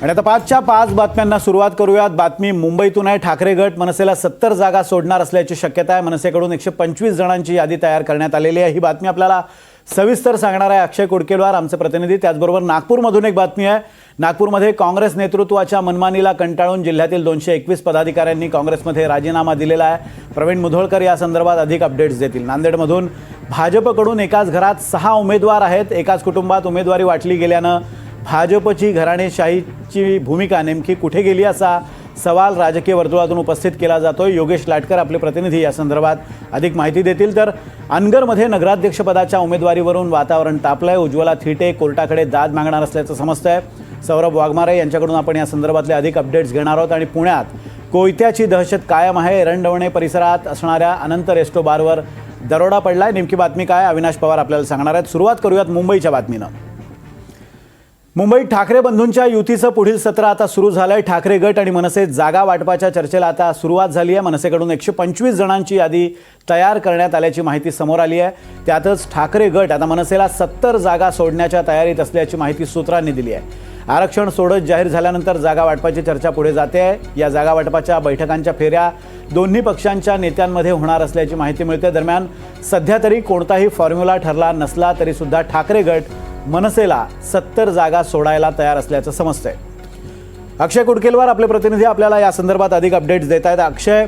आणि आता 5च्या 5 बातम्यांना सुरुवात करूयात। बातमी मुंबईतून आहे। ठाकरे गट मनसेला 70 जागा सोडणार असल्याची शक्यता आहे। मनसेकडून 125 जणांची यादी तयार करण्यात आलेली आहे। ही बातमी आपल्याला सविस्तर सांगणार आहे अक्षय कुडकेलवार आमचे प्रतिनिधी। त्याचबरोबर नागपूरमधून एक बातमी आहे। नागपूरमध्ये काँग्रेस नेतृत्वाच्या मनमानीला कंटाळून जिल्ह्यातील 221 पदाधिकाऱ्यांनी काँग्रेसमध्ये राजीनामा दिलेला आहे। प्रवीण मुधोळकर या संदर्भात अधिक अपडेट्स देतील। नांदेडमधून भाजपकडून एकाच घरात 6 उमेदवार आहेत। एकाच कुटुंबात उमेदवारी वाटली गेल्यानं भाजपची घराणेशाहीची भूमिका नेमकी कुठे गेली असा सवाल राजकीय वर्तुळातून उपस्थित केला जातोय। योगेश लाटकर आपले प्रतिनिधी या संदर्भात अधिक माहिती देतील। तर अनगरमध्ये नगराध्यक्षपदाच्या उमेदवारीवरून वातावरण तापलंय। उज्ज्वला थिटे कोर्टाकडे दाद मागणार असल्याचं समजतंय। सौरभ वाघमारे यांच्याकडून आपण या संदर्भातले अधिक अपडेट्स घेणार आहोत। आणि पुण्यात कोयत्याची दहशत कायम आहे। एरंडवणे परिसरात असणाऱ्या अनंत रेस्टो बारवर दरोडा पडलाय। नेमकी बातमी काय अविनाश पवार आपल्याला सांगणार आहेत। सुरुवात करूयात मुंबईच्या बातमीनं। मुंबईत ठाकरे बंधूंच्या युतीचं पुढील सत्र आता सुरू झालंय। ठाकरे गट आणि मनसे जागा वाटपाच्या चर्चेला आता सुरुवात झाली आहे। मनसेकडून 125 जणांची यादी तयार करण्यात आल्याची माहिती समोर आली आहे। त्यातच ठाकरे गट आता मनसेला 70 जागा सोडण्याच्या तयारीत असल्याची माहिती सूत्रांनी दिली आहे। आरक्षण सोडत जाहीर झाल्यानंतर जागा वाटपाची चर्चा पुढे जाते आहे। या जागा वाटपाच्या बैठकांच्या फेऱ्या दोन्ही पक्षांच्या नेत्यांमध्ये होणार असल्याची माहिती मिळते। दरम्यान सध्या तरी कोणताही फॉर्म्युला ठरला नसला तरी सुद्धा ठाकरे गट मनसेला 70 जागा सोडायला तयार असल्याचं समजतंय। अक्षय कुडकेलवार आपले प्रतिनिधी आपल्याला या संदर्भात अधिक अपडेट्स देत आहेत। अक्षय,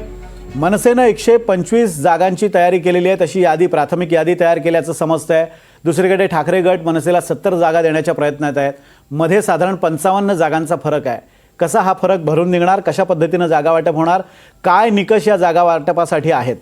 मनसेनं 125 जागांची तयारी केलेली आहे, तशी यादी प्राथमिक यादी तयार केल्याचं समजतंय। दुसरीकडे ठाकरे गट मनसेला 70 जागा देण्याच्या प्रयत्नात आहेत। मध्ये साधारण 55 जागांचा फरक आहे। कसा हा फरक भरून निघणार, कशा पद्धतीनं जागा वाटप होणार, काय निकष या जागा वाटपासाठी आहेत?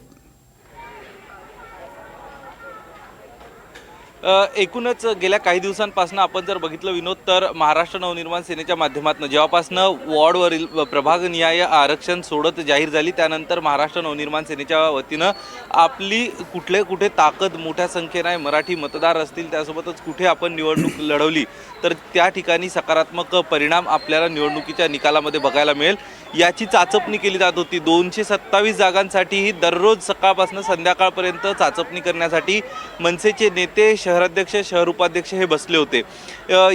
एकूणच गेल्या काही दिवसांपासून आपण जर बघितलं विनोद, तर महाराष्ट्र नवनिर्माण सेनेच्या माध्यमातून जेव्हापासून वॉर्डवरील प्रभागनिहाय आरक्षण सोडत जाहीर झाली, त्यानंतर महाराष्ट्र नवनिर्माण सेनेच्या वतीनं आपली कुठे ताकद मोठ्या संख्येने आहे, मराठी मतदार असतील, त्यासोबतच कुठे आपण निवडणूक लढवली तर त्या ठिकाणी सकारात्मक परिणाम आपल्याला निवडणुकीच्या निकालामध्ये बघायला मिळेल याची चाचपणी केली जात होती। 227 जागांसाठीही दररोज सकाळपासून संध्याकाळपर्यंत चाचपणी करण्यासाठी मनसेचे नेते, शहराध्यक्ष, शहर उपाध्यक्ष हे बसले होते।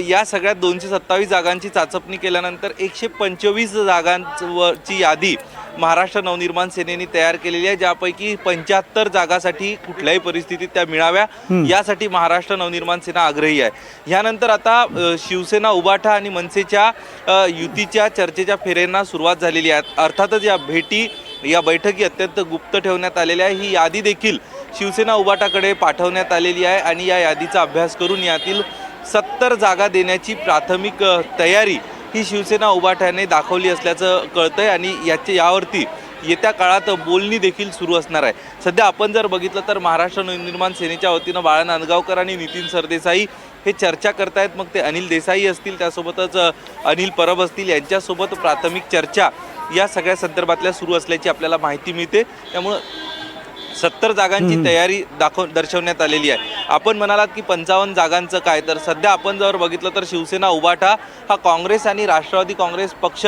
या सगळ्यात 227 जागांची चाचपणी केल्यानंतर 125 जागांची यादी महाराष्ट्र नवनिर्माण सेनेने तयार केलेली आहे, ज्यापैकी 75 जागासाठी कुठल्याही परिस्थितीत त्या मिळाव्या यासाठी महाराष्ट्र नवनिर्माण सेना आग्रही आहे। यानंतर आता शिवसेना, उबाठा आणि मनसेच्या युतीच्या चर्चेच्या फेऱ्यांना सुरुवात झालेली आहे। अर्थातच या बैठकी अत्यंत गुप्त ठेवण्यात आलेल्या आहे। ही यादी देखील शिवसेना उबाटाकडे पाठवण्यात आलेली आहे आणि या यादीचा अभ्यास करून यातील 70 जागा देण्याची प्राथमिक तयारी ही शिवसेना उबाटाने दाखवली असल्याचं कळतंय आणि यावरती येत्या काळात बोलणी देखील सुरू असणार आहे। सध्या आपण जर बघितलं तर महाराष्ट्र नवनिर्माण सेनेच्या वतीनं बाळा नांदगावकर आणि नितीन सरदेसाई हे चर्चा करतायत। मग ते अनिल देसाई असतील, त्यासोबतच अनिल परब असतील, यांच्यासोबत प्राथमिक चर्चा या सगळ्या संदर्भातल्या सुरू असल्याची आपल्याला माहिती मिळते। त्यामुळं 70 जागांची तयारी दर्शवण्यात आलेली आहे। आपण म्हणालात की 55 जागांचं काय, तर सध्या आपण जर बघितलं तर शिवसेना उबाठा हा काँग्रेस आणि राष्ट्रवादी काँग्रेस पक्ष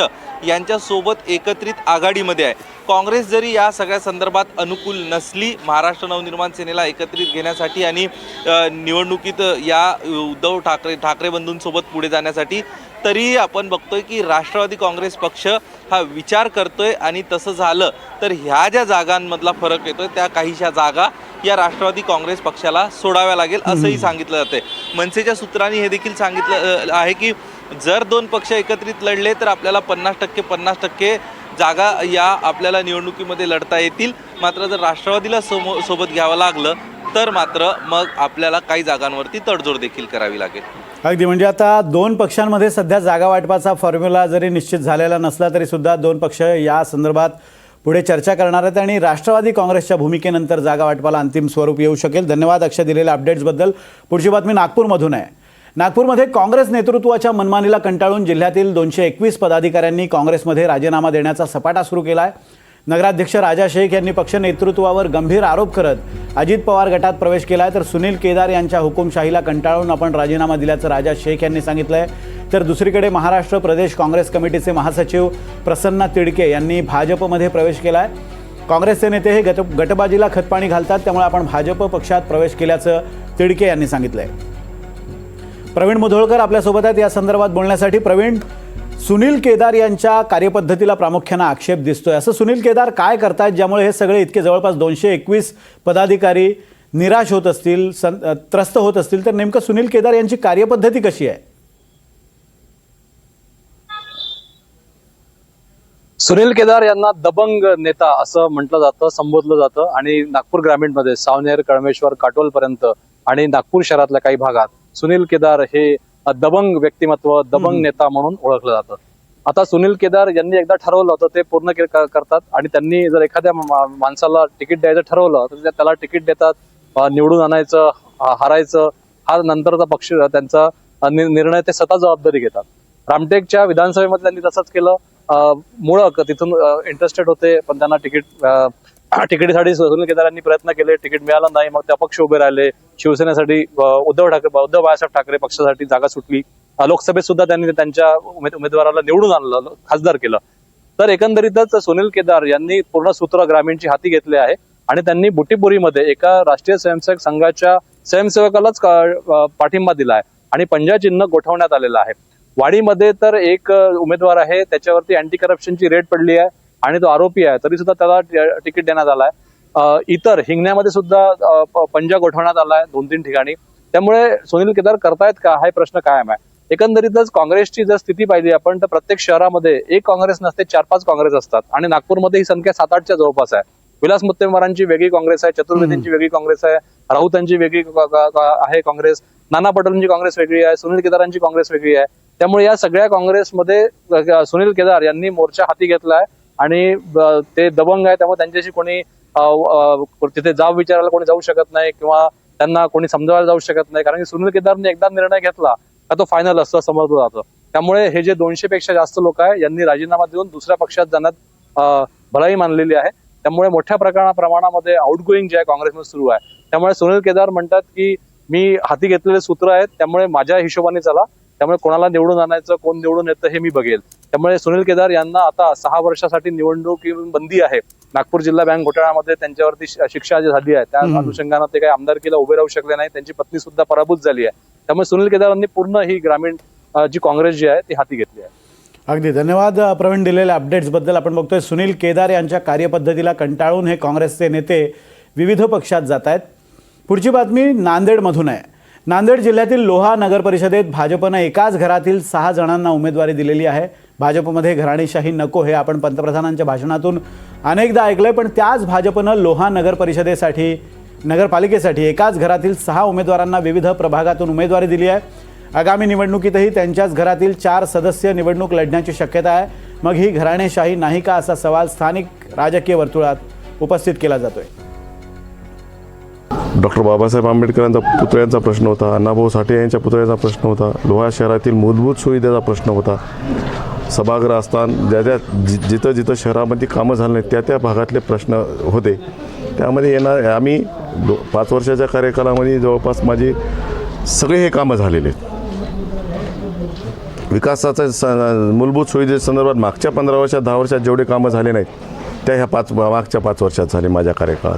यांच्यासोबत एकत्रित आघाडीमध्ये आहे। काँग्रेस जरी या सगळ्या संदर्भात अनुकूल नसली महाराष्ट्र नवनिर्माण सेनेला एकत्रित घेण्यासाठी आणि निवडणुकीत या उद्धव ठाकरे बंधूंसोबत पुढे जाण्यासाठी, तरी आपण बघतोय की राष्ट्रवादी काँग्रेस पक्ष हा विचार करतोय आणि तसं झालं तर ह्या ज्या जागांमधला फरक येतोय त्या काहीशा जागा या राष्ट्रवादी काँग्रेस पक्षाला सोडाव्या लागेल असंही सांगितलं जातंय। मनसेच्या सूत्रांनी हे देखील सांगितलं आहे की जर दोन पक्ष एकत्रित लढले तर आपल्याला 50% जागा या आपल्याला निवडणुकीमध्ये लढता येतील। मात्र जर राष्ट्रवादीला सोबत घ्यावं लागलं तर मात्र मग आपल्याला काही जागांवरती तडजोड देखील करावी लागेल। अगदी, म्हणजे आता दोन पक्षांमध्ये सध्या जागा वाटपाचा फॉर्म्युला जरी निश्चित झालेला नसला तरी सुद्धा दोन पक्ष या संदर्भात पुढे चर्चा करणार आहेत आणि राष्ट्रवादी काँग्रेसच्या भूमिकेनंतर जागा वाटपाला अंतिम स्वरूप येऊ शकेल। धन्यवाद अक्षय दिलेल्या अपडेट्सबद्दल। पुढची बातमी नागपूरमधून आहे। नागपूरमध्ये काँग्रेस नेतृत्वाच्या मनमानीला कंटाळून जिल्ह्यातील 221 पदाधिकाऱ्यांनी काँग्रेसमध्ये राजीनामा देण्याचा सपाटा सुरू केला आहे। नगराध्यक्ष राजा शेख यांनी पक्ष नेतृत्वावर गंभीर आरोप करत अजित पवार गटात प्रवेश केला आहे। तर सुनील केदार यांच्या हुकुमशाहीला कंटाळून आपण राजीनामा दिल्याचं राजा शेख यांनी सांगितलंय। तर दुसरीकडे महाराष्ट्र प्रदेश काँग्रेस कमिटीचे महासचिव प्रसन्ना तिडके यांनी भाजपमध्ये प्रवेश केला आहे। काँग्रेसचे नेते हे गटबाजीला खतपाणी घालतात, त्यामुळे आपण भाजप पक्षात प्रवेश केल्याचं तिडके यांनी सांगितलंय। प्रवीण मुधोळकर आपल्यासोबत आहेत या संदर्भात बोलण्यासाठी। प्रवीण, सुनील केदार यांच्या कार्यपद्धतीला प्रामुख्यानं आक्षेप दिसतोय. असं सुनील केदार काय करतायत ज्यामुळे हे सगळे इतके जवळपास 221 पदाधिकारी निराश होत असतील, त्रस्त होत असतील, तर नेमकं सुनील केदार यांची कार्यपद्धती कशी आहे? सुनील केदार यांना दबंग नेता असं म्हटलं जातं, संबोधलं जातं आणि नागपूर ग्रामीणमध्ये सावनेर, कळमेश्वर, काटोल पर्यंत आणि नागपूर शहरातल्या काही भागात सुनील केदार हे दबंग व्यक्तिमत्व, दबंग नेता म्हणून ओळखलं जातं. आता सुनील केदार यांनी एकदा ठरवलं होतं ते पूर्ण करतात आणि त्यांनी जर एखाद्या माणसाला तिकीट द्यायचं ठरवलं तर त्याला तिकीट देतात, निवडून आणायचं, हारायचं हा नंतरचा पक्ष त्यांचा निर्णय, ते स्वतः जबाबदारी घेतात. रामटेकच्या विधानसभेमध्ये त्यांनी तसंच केलं. मुळक तिथून इंटरेस्टेड होते पण त्यांना तिकीटसाठी सुनील केदारांनी प्रयत्न केले, तिकीट मिळालं नाही. मग ते अपक्ष उभे राहिले. शिवसेनेसाठी उद्धव बाळासाहेब ठाकरे पक्षासाठी जागा सुटली. लोकसभेत सुद्धा त्यांनी त्यांच्या उमेदवाराला निवडून आणलं, खासदार केलं. तर एकंदरीतच सुनील केदार यांनी पूर्ण सूत्र ग्रामीणची हाती घेतले आहे आणि त्यांनी बुटीपुरीमध्ये एका राष्ट्रीय स्वयंसेवक संघाच्या स्वयंसेवकालाच पाठिंबा दिला आहे आणि पंजा चिन्ह गोठवण्यात आलेलं आहे. वाडीमध्ये तर एक उमेदवार आहे, त्याच्यावरती अँटी करप्शनची रेड पडली आहे आणि तो आरोपी आहे, तरी सुद्धा त्याला तिकीट देण्यात आलाय. इतर हिंगण्यामध्ये सुद्धा पंजा गोठवण्यात आलाय 2-3 ठिकाणी. त्यामुळे सुनील केदार करतायत का हा प्रश्न कायम आहे. एकंदरीतच काँग्रेसची जर स्थिती पाहिली आपण तर प्रत्येक शहरामध्ये एक काँग्रेस नसते, 4-5 काँग्रेस असतात आणि नागपूरमध्ये ही संख्या 7-8च्या जवळपास आहे. विलास मुत्तेमवारांची वेगळी काँग्रेस आहे, चतुर्वेदींची वेगळी काँग्रेस आहे, राऊतांची वेगळी आहे काँग्रेस, नाना पटोलेंची काँग्रेस वेगळी आहे, सुनील केदारांची काँग्रेस वेगळी आहे. त्यामुळे या सगळ्या काँग्रेसमध्ये सुनील केदार यांनी मोर्चा हाती घेतलाय आणि ते दबंग आहे. त्यामुळे त्यांच्याशी कोणी तिथे जाब विचारायला कोणी जाऊ शकत नाही किंवा त्यांना कोणी समजावायला जाऊ शकत नाही, कारण की सुनील केदारने एकदा निर्णय घेतला का तो फायनल असं समजलं जातं. त्यामुळे हे जे 200 पेक्षा जास्त लोक आहे यांनी राजीनामा देऊन दुसऱ्या पक्षात जाण्यात भलाई मानलेली आहे. त्यामुळे मोठ्या प्रमाणामध्ये आउटगोईंग जे आहे काँग्रेसमध्ये सुरू आहे. त्यामुळे सुनील केदार म्हणतात की मी हाती घेतलेले सूत्र आहेत, त्यामुळे माझ्या हिशोबाने चला, त्यामुळे कोणाला निवडून आणायचं, कोण निवडून येतं हे मी बघेल. त्यामुळे सुनील केदार यांना आता 6 वर्षासाठी निवडणूक बंदी आहे. नागपूर जिल्हा बँक घोटाळ्यामध्ये त्यांच्यावरती शिक्षा जी झाली आहे त्या अनुषंगाने ते काही आमदारकीला उभे राहू शकले नाही. त्यांची पत्नी सुद्धा पराभूत झाली आहे. त्यामुळे सुनील केदारांनी पूर्ण ही ग्रामीण जी काँग्रेस जी आहे ती हाती घेतली आहे. अगदी धन्यवाद प्रवीण दिलेल्या अपडेट्सबद्दल. आपण बघतोय सुनील केदार यांच्या कार्यपद्धतीला कंटाळून हे काँग्रेसचे नेते विविध पक्षात जात आहेत. पुढची बातमी नांदेडमधून आहे. नांदेड जिल्ह्यातील लोहा नगर परिषदेत भाजपनं एकाच घरातील 6 जणांना उमेदवारी दिलेली आहे. भाजपमध्ये घराणेशाही नको हे आपण पंतप्रधानांच्या भाषणातून अनेकदा ऐकलंय, पण त्याच भाजपनं लोहा नगर परिषदेसाठी, नगरपालिकेसाठी एकाच घरातील 6 उमेदवारांना विविध प्रभागातून उमेदवारी दिली आहे. आगामी निवडणुकीतही त्यांच्याच घरातील 4 सदस्य निवडणूक लढण्याची शक्यता आहे. मग ही घराणेशाही नाही का असा सवाल स्थानिक राजकीय वर्तुळात उपस्थित केला जातोय. डॉक्टर बाबासाहेब आंबेडकरांचा पुतळ्यांचा प्रश्न होता, अण्णाभाऊ साठे यांच्या पुतळ्याचा प्रश्न होता, लोहा शहरातील मूलभूत सुविधेचा प्रश्न होता, सभागृह असताना जिथं जिथं शहरामध्ये कामं झालं नाही त्या भागातले प्रश्न होते. त्यामध्ये आम्ही 5 वर्षाच्या कार्यकालामध्ये जवळपास माझी सगळे हे कामं झालेले आहेत. विकासाचा मूलभूत सुविधेसंदर्भात मागच्या 15 वर्षात 10 वर्षात जेवढे कामं झाले नाहीत त्या मागच्या 5 वर्षात झाले माझ्या कार्यकाळात.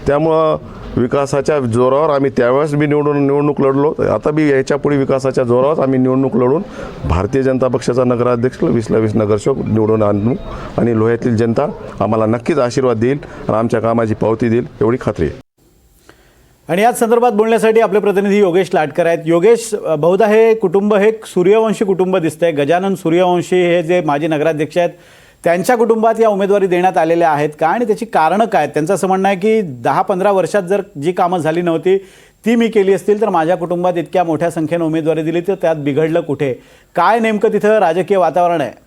त्यामुळं विकासाच्या जोरावर आम्ही त्यावेळेस बी निवडणूक लढलो, आता बी याच्यापुढे विकासाच्या जोरावर आम्ही निवडणूक लढून भारतीय जनता पक्षाचा नगराध्यक्ष 20ला 20 नगरसेवक निवडून आणू आणि लोह्यातील जनता आम्हाला नक्कीच आशीर्वाद देईल आणि आमच्या कामाची पावती देईल एवढी खात्री आहे. आणि याच संदर्भात बोलण्यासाठी आपले प्रतिनिधी योगेश लाटकर आहेत. योगेश, बहुधा हे कुटुंब हे सूर्यवंशी कुटुंब दिसतंय. गजानन सूर्यवंशी हे जे माजी नगराध्यक्ष आहेत त्यांच्या कुटुंबात या उमेदवारी देण्यात आलेल्या आहेत का आणि त्याची कारणं काय? त्यांचं असं म्हणणं आहे की 10-15 वर्षात जर जी कामं झाली नव्हती ती मी केली असतील तर माझ्या कुटुंबात इतक्या मोठ्या संख्येनं उमेदवारी दिली तर त्यात बिघडलं कुठे? काय नेमकं तिथं राजकीय वातावरण आहे?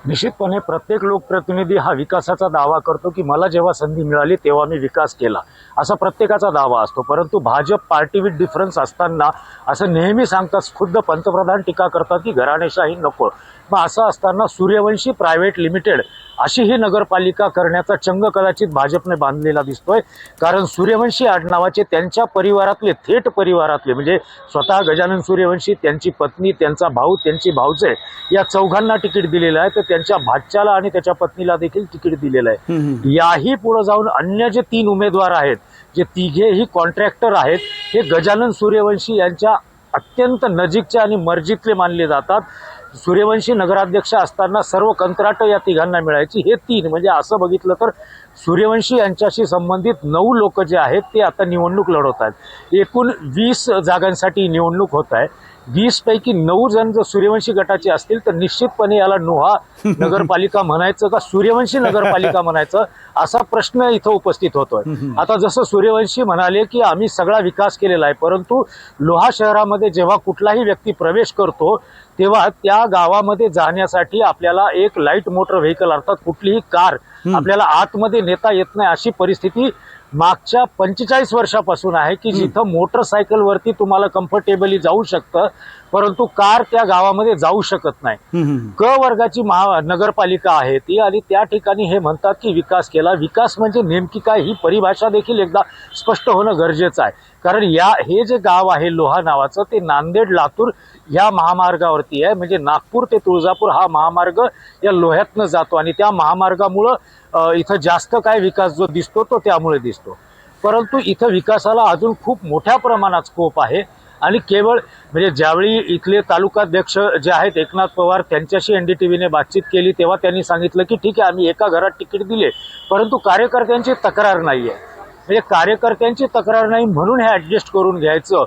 निश्चितपणे प्रत्येक लोकप्रतिनिधी हा विकासाचा दावा करतो की मला जेव्हा संधी मिळाली तेव्हा मी विकास केला, असा प्रत्येकाचा दावा असतो. परंतु भाजप पार्टी विथ डिफरन्स असताना असं नेहमी सांगतात, खुद्द पंतप्रधान टीका करतात की घराणेशाही नको. मग असं असताना सूर्यवंशी प्रायव्हेट लिमिटेड अशी ही नगरपालिका करण्याचा चंग कदाचित भाजपने बांधलेला दिसतोय. कारण सूर्यवंशी आडनावाचे त्यांच्या परिवारातले, थेट परिवारातले म्हणजे स्वतः गजानन सूर्यवंशी, त्यांची पत्नी, त्यांचा भाऊ, त्यांची भाऊजे या चौघांना तिकीट दिलेलं आहे. तर त्यांच्या भाच्याला आणि त्याच्या पत्नीला देखील तिकीट दिलेलं आहे. याही पुढे जाऊन अन्य जे 3 उमेदवार आहेत, जे तिघेही कॉन्ट्रॅक्टर आहेत, हे गजानन सूर्यवंशी यांच्या अत्यंत नजीकचे आणि मर्जीतले मानले जातात. सूर्यवंशी नगराध्यक्ष असताना सर्व कंत्राट या तिघांना मिळायची. हे 3 म्हणजे असं बघितलं तर सूर्यवंशी यांच्याशी संबंधित 9 लोक जे आहेत ते आता निवडणूक लढवत आहेत. एकूण 20 जागांसाठी निवडणूक होत आहे. 20 पैकी 9 जण जर सूर्यवंशी गटाचे असतील तर निश्चितपणे याला नोहा नगरपालिका म्हणायचं का सूर्यवंशी नगरपालिका म्हणायचं असा प्रश्न इथं उपस्थित होतोय. आता जसं सूर्यवंशी म्हणाले की आम्ही सगळा विकास केलेला आहे, परंतु लोहा शहरामध्ये जेव्हा कुठलाही व्यक्ती प्रवेश करतो तेव्हा त्या गावामध्ये जाण्यासाठी आपल्याला एक लाईट मोटर व्हेकल अर्थात कुठलीही कार आपल्याला आतमध्ये नेता येत नाही अशी परिस्थिती मागच्या 45 वर्षापासून आहे की जिथं मोटरसायकलवरती तुम्हाला कम्फर्टेबली जाऊ शकतं, परंतु कार त्या गावामध्ये जाऊ शकत नाही. क वर्गाची नगरपालिका आहे ती आणि त्या ठिकाणी हे म्हणतात की विकास केला. विकास म्हणजे नेमकी काय ही परिभाषा देखील एकदा स्पष्ट होणं गरजेचं आहे. कारण हे जे गाव आहे लोहा नावाचं ते नांदेड लातूर या महामार्गावरती आहे. म्हणजे नागपूर ते तुळजापूर हा महामार्ग या लोह्यातनं जातो आणि त्या महामार्गामुळं इथं जास्त काय विकास जो दिसतो तो त्यामुळे दिसतो. परंतु इथं विकासाला अजून खूप मोठ्या प्रमाणात स्कोप आहे आणि केवळ म्हणजे ज्यावेळी इथले तालुकाध्यक्ष जे आहेत एकनाथ पवार त्यांच्याशी NDTVने बातचीत केली तेव्हा त्यांनी सांगितलं की ठीक आहे आम्ही एका घरात तिकीट दिले, परंतु कार्यकर्त्यांची तक्रार नाही आहे. म्हणजे कार्यकर्त्यांची तक्रार नाही म्हणून हे ऍडजस्ट करून घ्यायचं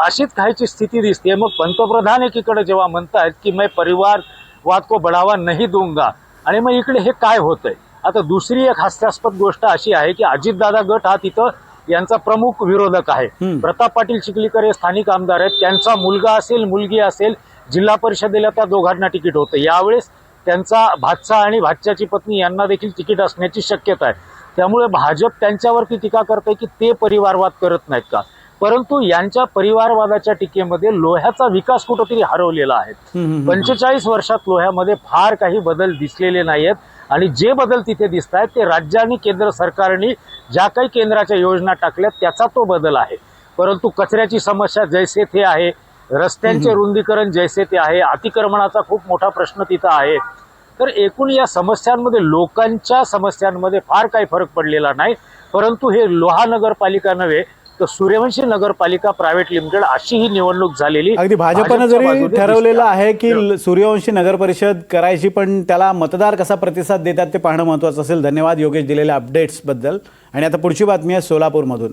अशीच काहीची स्थिती दिसते. मग पंतप्रधान एकीकडे जेव्हा म्हणतायत की मैं परिवारवाद को बढ़ावा नहीं दूंगा आणि मग इकडे हे काय होतंय. आता दुसरी एक हास्यास्पद गोष्ट अशी आहे की अजितदादा गट हा तिथं यांचा प्रमुख विरोधक आहे. प्रताप पाटील चिखलीकर हे स्थानिक आमदार आहेत. त्यांचा मुलगा असेल मुलगी असेल जिल्हा परिषदेला त्या दोघांना तिकीट होतं. यावेळेस त्यांचा भाचा आणि भाच्याची पत्नी यांना देखील तिकीट असण्याची शक्यता आहे. त्यामुळे भाजप त्यांच्यावरती टीका करते की ते परिवारवाद करत नाहीत का, परंतु यांच्या परिवारवादाच्या टीकेमध्ये लोह्याचा विकास कुठेतरी हरवलेला आहे. 45 वर्षात लोह्यामध्ये फार काही बदल दिसलेले नाहीयेत आणि जे बदल तिथे दिसत आहेत ते राज्य आणि केंद्र सरकारने ज्या काही केंद्राच्या योजना टाकल्यात त्याचा तो बदल आहे. परंतु कचऱ्याची समस्या जैसे थे आहे, रस्त्यांचे रुंदीकरण जैसे ते आहे, अतिक्रमणाचा खूप मोठा प्रश्न तिथं आहे. तर एकूण या समस्यांमध्ये लोकांच्या समस्यांमध्ये फार काही फरक पडलेला नाही. परंतु हे लोहा नगरपालिका नव्हे तर सूर्यवंशी नगरपालिका प्रायव्हेट लिमिटेड अशी ही निवडणूक झालेली. अगदी भाजपनं जरी ठरवलेलं आहे की सूर्यवंशी नगर परिषद करायची, पण त्याला मतदार कसा प्रतिसाद देतात ते पाहणं महत्त्वाचं असेल. धन्यवाद योगेश दिलेल्या अपडेट्सबद्दल. आणि आता पुढची बातमी आहे सोलापूरमधून.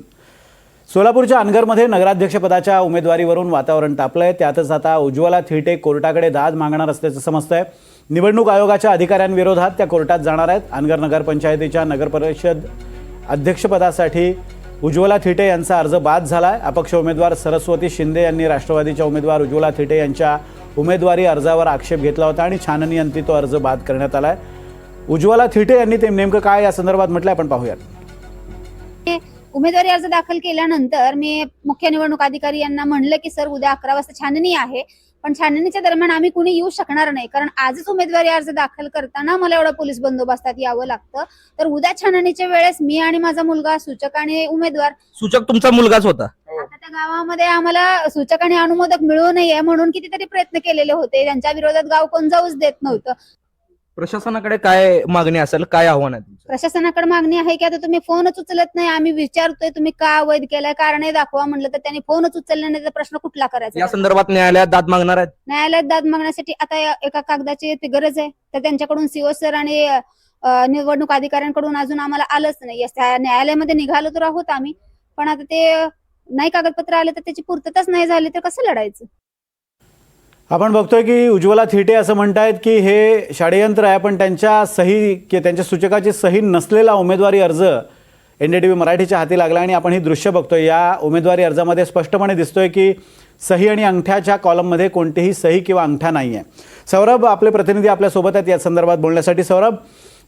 सोलापूरच्या अनगरमध्ये नगराध्यक्षपदाच्या उमेदवारीवरून वातावरण तापलंय. त्यातच आता उज्ज्वला थिटे कोर्टाकडे दाद मागणार असल्याचं समजतंय. निवडणूक आयोगाच्या अधिकाऱ्यांविरोधात त्या कोर्टात जाणार आहेत. अनगर नगरपंचायतीच्या नगरपरिषद अध्यक्षपदासाठी उज्ज्वला थिटे यांचा अर्ज बाद झालाय. अपक्ष उमेदवार सरस्वती शिंदे यांनी राष्ट्रवादीच्या उमेदवार उज्ज्वला थिटे यांच्या उमेदवारी अर्जावर आक्षेप घेतला होता आणि छाननीअंती तो अर्ज बाद करण्यात आलाय. उज्ज्वला थिटे यांनी ते नेमकं काय या संदर्भात म्हटलंय आपण पाहूयात. उमेदवारी अर्ज दाखल केल्यानंतर मी मुख्य निवडणूक अधिकारी यांना म्हणलं की सर उद्या 11 वाजता छाननी आहे, पण छाननीच्या दरम्यान आम्ही कुणी येऊ शकणार नाही, कारण आजच उमेदवारी अर्ज दाखल करताना मला एवढा पोलीस बंदोबस्तात यावं लागतं. तर उद्या छाननीच्या वेळेस मी आणि माझा मुलगा सूचक आणि उमेदवार. सूचक तुमचा मुलगाच होता. आता त्या गावामध्ये आम्हाला सूचक आणि अनुमोदक मिळू नये म्हणून कितीतरी प्रयत्न केलेले होते. त्यांच्या विरोधात गाव कोण जाऊच देत नव्हतं. प्रशासनाकडे काय मागणी असेल, काय आव्हान आहे? प्रशासनाकडे मागणी आहे की आता तुम्ही फोनच उचलत नाही, आम्ही विचारतोय तुम्ही का अवैध केलाय, कारण दाखवा म्हणलं तर त्यांनी फोनच उचलला नाही, तर प्रश्न कुठला करायचा. या संदर्भात न्यायालयात दाद मागणार आहेत. न्यायालयात दाद मागण्यासाठी आता एका कागदाची गरज आहे, तर त्यांच्याकडून सीओ सर आणि निवडणूक अधिकाऱ्यांकडून अजून आम्हाला आलंच नाही. न्यायालयामध्ये निघालो तर आहोत आम्ही, पण आता ते नाही कागदपत्र आले तर त्याची पूर्तताच नाही झाली तर कसं लढायचं. आपण बघतोय की उज्ज्वला थिटे असं म्हणतायत की हे षडयंत्र आहे, पण त्यांच्या सूचकाची सही नसलेला उमेदवारी अर्ज NDTV मराठीच्या हाती लागला आणि आपण ही दृश्य बघतोय. या उमेदवारी अर्जामध्ये स्पष्टपणे दिसतोय की सही आणि अंगठ्याच्या कॉलममध्ये कोणतीही सही किंवा अंगठा नाही आहे. सौरभ आपले प्रतिनिधी आपल्यासोबत आहेत या संदर्भात बोलण्यासाठी. सौरभ,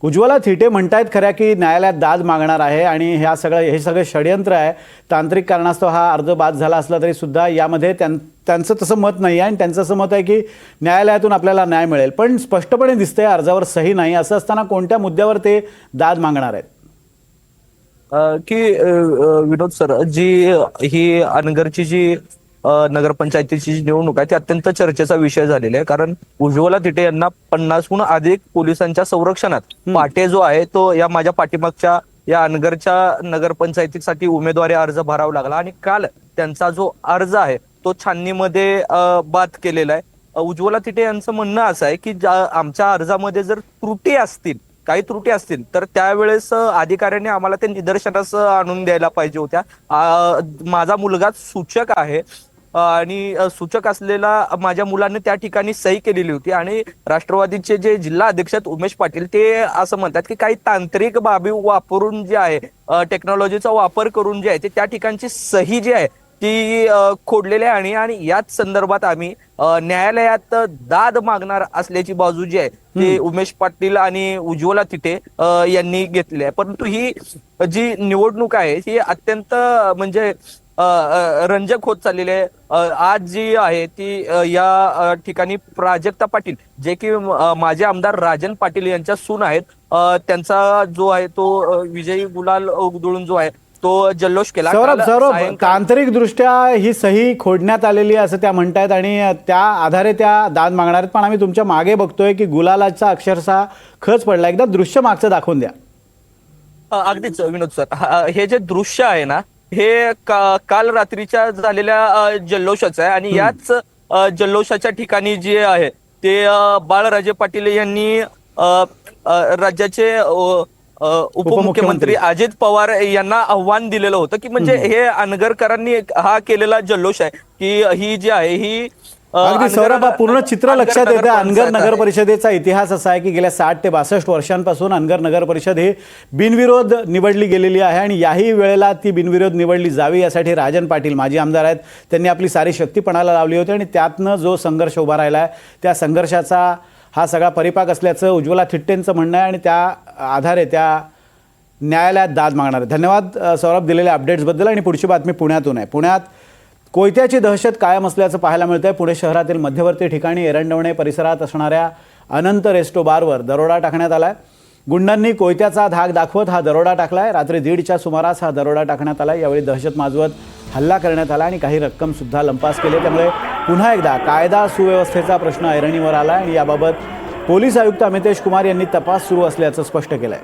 उज्ज्वला थिटे म्हणतायत खऱ्या की न्यायालयात दाद मागणार आहे आणि हे सगळे षडयंत्र आहे, तांत्रिक कारणास्तव हा अर्ज बाद झाला असला तरी सुद्धा यामध्ये त्यांचं तसं मत नाही आहे आणि त्यांचं असं मत आहे की न्यायालयातून आपल्याला न्याय मिळेल, पण स्पष्टपणे दिसतंय अर्जावर सही नाही. असं असताना कोणत्या मुद्द्यावर ते दाद मागणार आहेत? की विनोद सर, ही अनगरची जी नगरपंचायतीची जी निवडणूक आहे ती अत्यंत चर्चेचा विषय झालेला आहे. कारण उज्ज्वला थिटे यांना 50हून अधिक पोलिसांच्या संरक्षणात पाटे जो आहे तो या माझ्या पाठीमागच्या या अनगरच्या नगरपंचायतीसाठी उमेदवारी अर्ज भरावा लागला आणि काल त्यांचा जो अर्ज आहे तो छाननीमध्ये बाद केलेला आहे. उज्ज्वला तिटे यांचं म्हणणं असं आहे की आमच्या अर्जामध्ये जर त्रुटी असतील, काही त्रुटी असतील तर त्यावेळेस अधिकाऱ्यांनी आम्हाला ते निदर्शनास आणून द्यायला पाहिजे होत्या. माझा मुलगा सूचक आहे आणि सूचक असलेला माझ्या मुलाने त्या ठिकाणी सही केलेली होती आणि राष्ट्रवादीचे जे जिल्हा अध्यक्ष आहेत उमेश पाटील ते असं म्हणतात की काही तांत्रिक बाबी वापरून जे आहे, टेक्नॉलॉजीचा वापर करून जे आहे ते त्या ठिकाणची सही जी आहे ती खोडलेली आहे आणि याच संदर्भात आम्ही न्यायालयात दाद मागणार असल्याची बाजू जी आहे ते उमेश पाटील आणि उज्ज्वला तिटे यांनी घेतली आहे. परंतु ही जी निवडणूक आहे ही अत्यंत म्हणजे रंजक होत चाललेली आहे. आज जी आहे ती या ठिकाणी प्राजक्ता पाटील जे की माजी आमदार राजन पाटील यांच्या सून आहेत, त्यांचा जो आहे तो विजयी गुलाल उधळून जो आहे तो जल्लोष केला. सौरभ, तांत्रिक दृष्ट्या ही सही खोडण्यात आलेली आहे असं त्या म्हणतायत आणि त्या आधारे त्या दाद मागणार आहेत. पण आम्ही तुमच्या मागे बघतोय की गुलालाचा अक्षरशः खच पडला. एकदा दृश्य मागचं दाखवून द्या. अगदीच विनोद सर, हे जे दृश्य आहे ना हे काल रात्रीच्या झालेल्या जल्लोषाचं आहे आणि याच जल्लोषाच्या ठिकाणी जे आहे ते बाळराजे पाटील यांनी राज्याचे उपमुख्यमंत्री अजित पवार यांना आव्हान दिलेलं होतं की म्हणजे हे अनगरकरांनी हा केलेला जल्लोष आहे की ही जी आहे ही अगदी सौरभ, पूर्ण चित्र लक्षात येतं. अनगर नगर परिषदेचा इतिहास असा आहे की गेल्या 60 ते 62 वर्षांपासून अनगर नगर परिषद ही बिनविरोध निवडली गेलेली आहे आणि याही वेळेला ती बिनविरोध निवडली जावी यासाठी राजन पाटील माजी आमदार आहेत, त्यांनी आपली सारी शक्ती पणाला लावली होती आणि त्यातनं जो संघर्ष उभा राहिला आहे त्या संघर्षाचा हा सगळा परिपाक असल्याचं उज्ज्वला थिट्टेंचं म्हणणं आहे आणि त्या आधारे त्या न्यायालयात दाद मागणार आहे. धन्यवाद सौरभ दिलेल्या अपडेट्सबद्दल. आणि पुढची बातमी पुण्यातून आहे. पुण्यात कोयत्याची दहशत कायम असल्याचं पाहायला मिळतंय. पुणे शहरातील मध्यवर्ती ठिकाणी एरंडवणे परिसरात असणाऱ्या अनंत रेस्टो बारवर दरोडा टाकण्यात आलाय. गुंडांनी कोयत्याचा धाक दाखवत हा दरोडा टाकलाय. रात्री 1:30च्या सुमारास हा दरोडा टाकण्यात आला. यावेळी दहशत माजवत हल्ला करण्यात आला आणि काही रक्कम सुद्धा लंपास केले. त्यामुळे पुन्हा एकदा कायदा सुव्यवस्थेचा प्रश्न ऐरणीवर आला आणि याबाबत पोलीस आयुक्त अमितेश कुमार यांनी तपास सुरू असल्याचं स्पष्ट केलंय.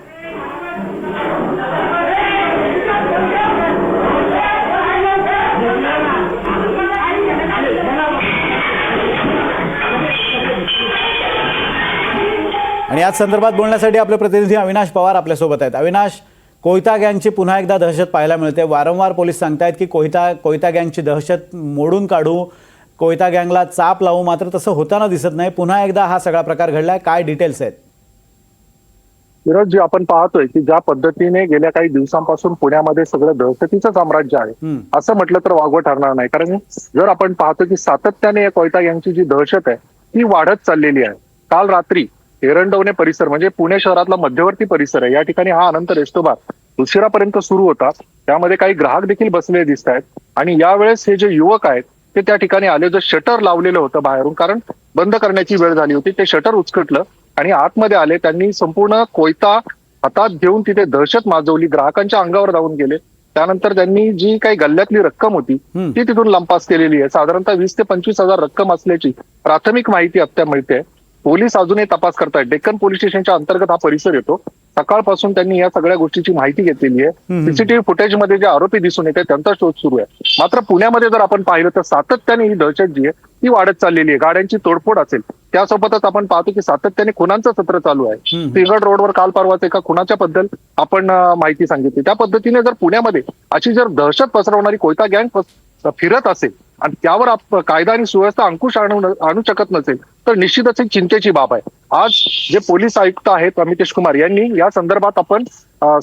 आणि याच संदर्भात बोलण्यासाठी आपले प्रतिनिधी अविनाश पवार आपल्यासोबत आहेत. अविनाश, कोयता गँगची पुन्हा एकदा दहशत पाहायला मिळते. वारंवार पोलीस सांगतायत की कोयता गँगची दहशत मोडून काढू, कोयता गँगला चाप लावू, मात्र तसं होताना दिसत नाही. पुन्हा एकदा हा सगळा प्रकार घडलाय. काय डिटेल्स आहेत? विरोध जे आपण पाहतोय की ज्या पद्धतीने गेल्या काही दिवसांपासून पुण्यामध्ये सगळं दहशतीचं साम्राज्य आहे असं म्हटलं तर वागवं ठरणार नाही. कारण जर आपण पाहतो की सातत्याने या कोयता गँगची जी दहशत आहे ती वाढत चाललेली आहे. काल रात्री एरंडवणे परिसर म्हणजे पुणे शहरातला मध्यवर्ती परिसर आहे, या ठिकाणी हा अनंत रेस्टो बार उशिरापर्यंत सुरू होता. त्यामध्ये काही ग्राहक देखील बसलेले दिसत आहेत आणि यावेळेस हे जे युवक आहेत ते त्या ठिकाणी आले. जे शटर लावलेलं होतं बाहेरून, कारण बंद करण्याची वेळ झाली होती, ते शटर उचकटलं आणि आतमध्ये आले. त्यांनी संपूर्ण कोयता हातात घेऊन तिथे दहशत माजवली, ग्राहकांच्या अंगावर धावून गेले. त्यानंतर त्यांनी जी काही गल्ल्यातली रक्कम होती ती तिथून लंपास केलेली आहे. साधारणतः 20 ते 25 हजार रक्कम असल्याची प्राथमिक माहिती आता मिळते. पोलीस अजूनही तपास करतायत. डेक्कन पोलीस स्टेशनच्या अंतर्गत हा परिसर येतो. सकाळपासून त्यांनी या सगळ्या गोष्टीची माहिती घेतलेली आहे. सीसीटीव्ही फुटेजमध्ये जे आरोपी दिसून येते त्यांचा शोध सुरू आहे. मात्र पुण्यामध्ये जर आपण पाहिलं तर सातत्याने ही दहशत जी आहे ती वाढत चाललेली आहे. गाड्यांची तोडफोड असेल, त्यासोबतच आपण पाहतो की सातत्याने खुनांचं सत्र चालू आहे. सिंहगड रोडवर काल परवाच एका खुनाच्या बद्दल आपण माहिती सांगितली. त्या पद्धतीने जर पुण्यामध्ये अशी जर दहशत पसरवणारी कोयता गँग फिरत असेल आणि त्यावर कायदा आणि सुव्यवस्था अंकुश आणू शकत नसेल तर निश्चितच एक चिंतेची बाब आहे. आज जे पोलीस आयुक्त आहेत अमितेश कुमार यांनी या संदर्भात आपण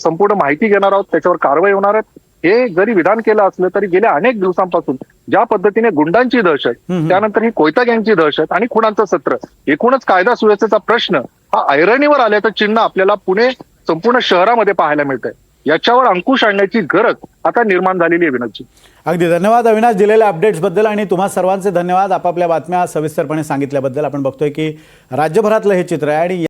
संपूर्ण माहिती घेणार आहोत, त्याच्यावर कारवाई होणार आहे. हे जरी विधान केलं असलं तरी गेल्या अनेक दिवसांपासून ज्या पद्धतीने गुंडांची दहशत, त्यानंतर ही कोयता गँगची दहशत आणि खुणांचं सत्र, एकूणच कायदा सुव्यवस्थेचा प्रश्न हा ऐरणीवर आल्याचं चिन्ह आपल्याला पुणे संपूर्ण शहरामध्ये पाहायला मिळतंय. याच्यावर अंकुश आणण्याची गरज आता निर्माण झालेली आहे. विनोदजी, अगदी धन्यवाद अविनाश दिलेल्या अपडेट्सबद्दल आणि तुम्हा सर्वांचे धन्यवाद आपापल्या बातम्या सविस्तरपणे सांगितल्याबद्दल. आपण बघतोय की राज्यभरातलं हे चित्र आहे आणि